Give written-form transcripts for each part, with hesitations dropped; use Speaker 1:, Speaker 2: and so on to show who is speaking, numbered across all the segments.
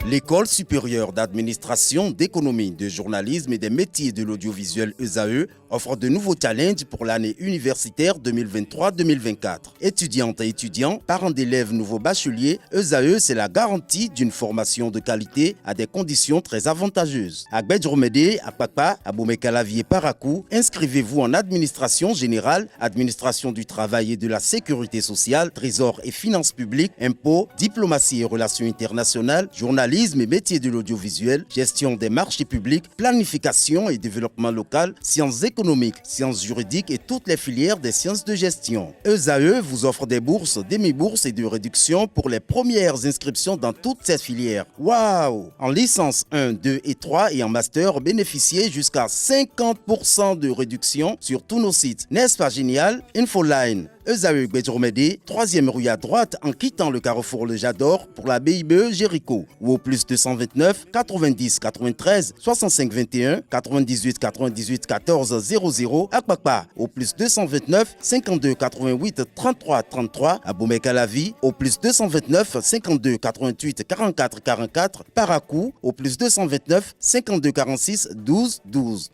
Speaker 1: L'École supérieure d'administration, d'économie, de journalisme et des métiers de l'audiovisuel ESAE offre de nouveaux challenges pour l'année universitaire 2023-2024. Étudiantes et étudiants, parents d'élèves nouveaux bacheliers, ESAE, c'est la garantie d'une formation de qualité à des conditions très avantageuses. À Gbedjromede, à Papa, à Boumekalavi et Parakou, inscrivez-vous en administration générale, administration du travail et de la sécurité sociale, trésor et finances publiques, impôts, diplomatie et relations internationales, journalisme et métiers de l'audiovisuel, gestion des marchés publics, planification et développement local, sciences économiques, sciences juridiques et toutes les filières des sciences de gestion. ESAE vous offre des bourses, demi-bourses et de réductions pour les premières inscriptions dans toutes ces filières. Waouh! En licence 1, 2 et 3 et en master, bénéficiez jusqu'à 50% de réduction sur tous nos sites. N'est-ce pas génial? Infoline. ESAE Gbedjromede, 3e rue à droite en quittant le carrefour Le Jador pour la BIBE Jéricho ou au plus 229 90 93 65 21 98 98 14 00 à Kpakpa au plus 229 52 88 33 33 à Boumekalavi au plus 229 52 88 44 44 Parakou au plus 229 52 46 12 12.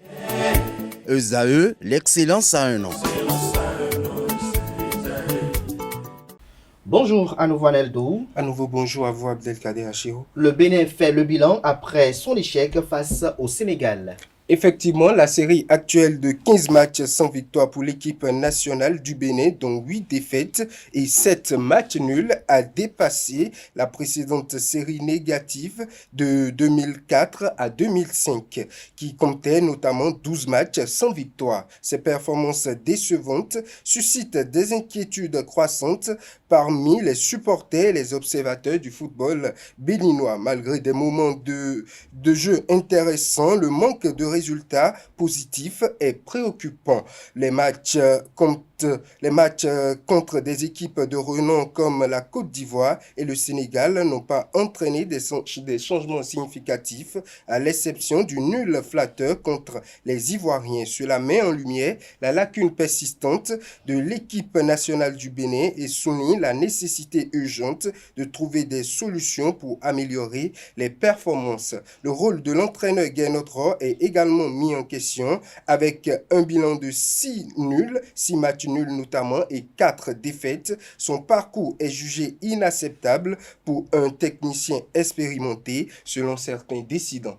Speaker 1: ESAE, l'excellence à un an.
Speaker 2: Bonjour à nouveau Anel Dou.
Speaker 3: À nouveau bonjour à vous Abdelkader Achiro.
Speaker 2: Le Bénin fait le bilan après son échec face au Sénégal.
Speaker 3: Effectivement, la série actuelle de 15 matchs sans victoire pour l'équipe nationale du Bénin, dont 8 défaites et 7 matchs nuls, a dépassé la précédente série négative de 2004 à 2005, qui comptait notamment 12 matchs sans victoire. Ces performances décevantes suscitent des inquiétudes croissantes parmi les supporters et les observateurs du football béninois. Malgré des moments de jeu intéressants, le manque de résultats positifs est préoccupant. Les matchs contre des équipes de renom comme la Côte d'Ivoire et le Sénégal n'ont pas entraîné des changements significatifs, à l'exception du nul flatteur contre les Ivoiriens. Cela met en lumière la lacune persistante de l'équipe nationale du Bénin et souligne la nécessité urgente de trouver des solutions pour améliorer les performances. Le rôle de l'entraîneur Guénotro est également mis en question avec un bilan de 6 matchs nuls notamment et 4 défaites. Son parcours est jugé inacceptable pour un technicien expérimenté selon certains décidants.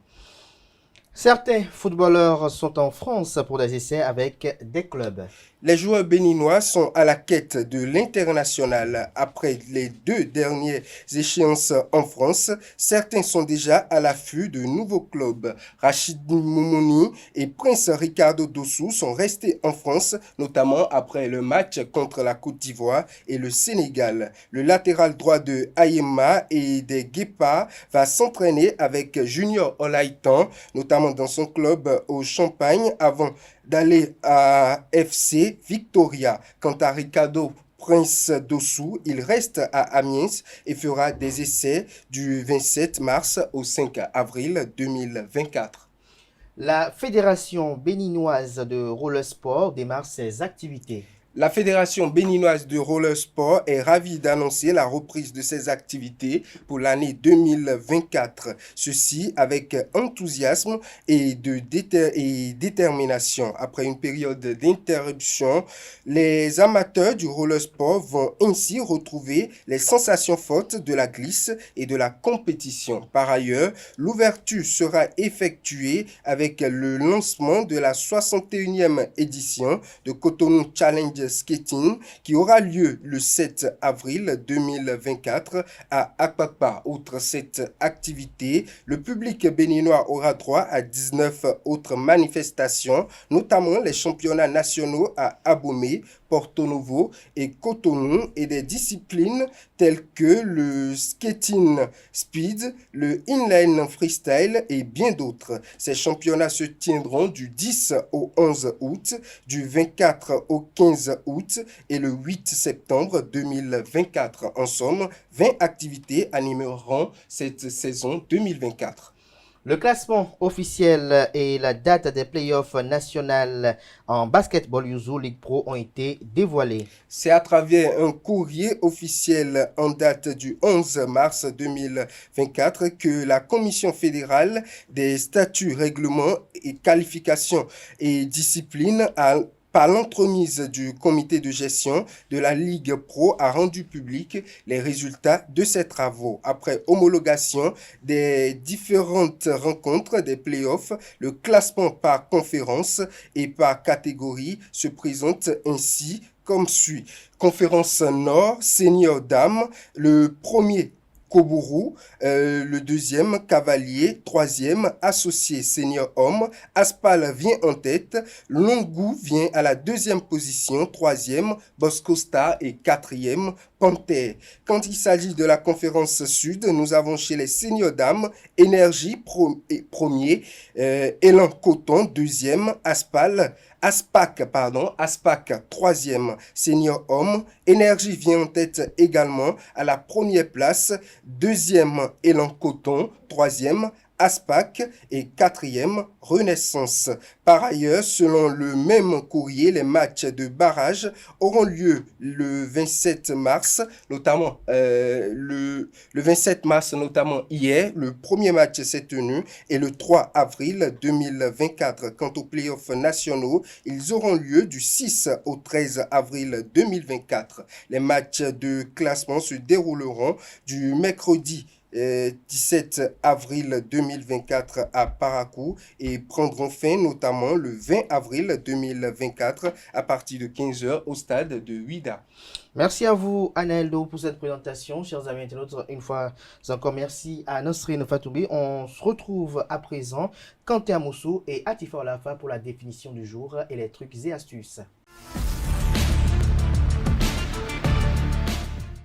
Speaker 2: Certains footballeurs sont en France pour des essais avec des clubs.
Speaker 3: Les joueurs béninois sont à la quête de l'international. Après les 2 dernières échéances en France, certains sont déjà à l'affût de nouveaux clubs. Rachid Moumouni et Prince Ricardo Dossou sont restés en France, notamment après le match contre la Côte d'Ivoire et le Sénégal. Le latéral droit de Ayema et des Guépards va s'entraîner avec Junior Olaitan, notamment dans son club au Champagne, avant d'aller à FC Victoria. Quant à Ricardo Prince Dossou, il reste à Amiens et fera des essais du 27 mars au 5 avril 2024.
Speaker 2: La Fédération béninoise de roller sport démarre ses activités.
Speaker 3: La Fédération béninoise de roller sport est ravie d'annoncer la reprise de ses activités pour l'année 2024. Ceci avec enthousiasme et détermination. Après une période d'interruption, les amateurs du roller sport vont ainsi retrouver les sensations fortes de la glisse et de la compétition. Par ailleurs, l'ouverture sera effectuée avec le lancement de la 61e édition de Cotonou Challenge Skating qui aura lieu le 7 avril 2024 à Akpakpa. Outre cette activité, le public béninois aura droit à 19 autres manifestations, notamment les championnats nationaux à Abomey, Porto Novo et Cotonou et des disciplines telles que le skating speed, le inline freestyle et bien d'autres. Ces championnats se tiendront du 10 au 11 août, du 24 au 15 août et le 8 septembre 2024. En somme, 20 activités animeront cette saison 2024.
Speaker 2: Le classement officiel et la date des playoffs nationales en basketball Yuzu League Pro ont été dévoilés.
Speaker 3: C'est à travers un courrier officiel en date du 11 mars 2024 que la Commission fédérale des statuts, règlements et qualifications et disciplines par l'entremise du comité de gestion de la Ligue Pro a rendu public les résultats de ces travaux. Après homologation des différentes rencontres des playoffs, le classement par conférence et par catégorie se présente ainsi comme suit. Conférence Nord, Senior Dames, le premier Koburu, le deuxième Cavalier, troisième Associé Senior Homme, Aspal vient en tête, Longu vient à la deuxième position, troisième Bosco Star et quatrième Panthère. Quand il s'agit de la conférence Sud, nous avons chez les Senior Dames Énergie premier, Élan Coton deuxième, Aspac troisième, Senior Homme. Énergie vient en tête également à la première place, deuxième Élan Coton, troisième Aspac et quatrième Renaissance. Par ailleurs, selon le même courrier, les matchs de barrage auront lieu le 27 mars, notamment le 27 mars, notamment hier. Le premier match s'est tenu et le 3 avril 2024. Quant aux playoffs nationaux, ils auront lieu du 6 au 13 avril 2024. Les matchs de classement se dérouleront du mercredi 17 avril 2024 à Parakou et prendront fin notamment le 20 avril 2024 à partir de 15h au stade de Ouida.
Speaker 2: Merci à vous, Aneldo, pour cette présentation. Chers amis internautes, une fois encore, merci à Nasrine Fatoubi. On se retrouve à présent, Quentin Moussou et Atifa Olafa pour la définition du jour et les trucs et astuces.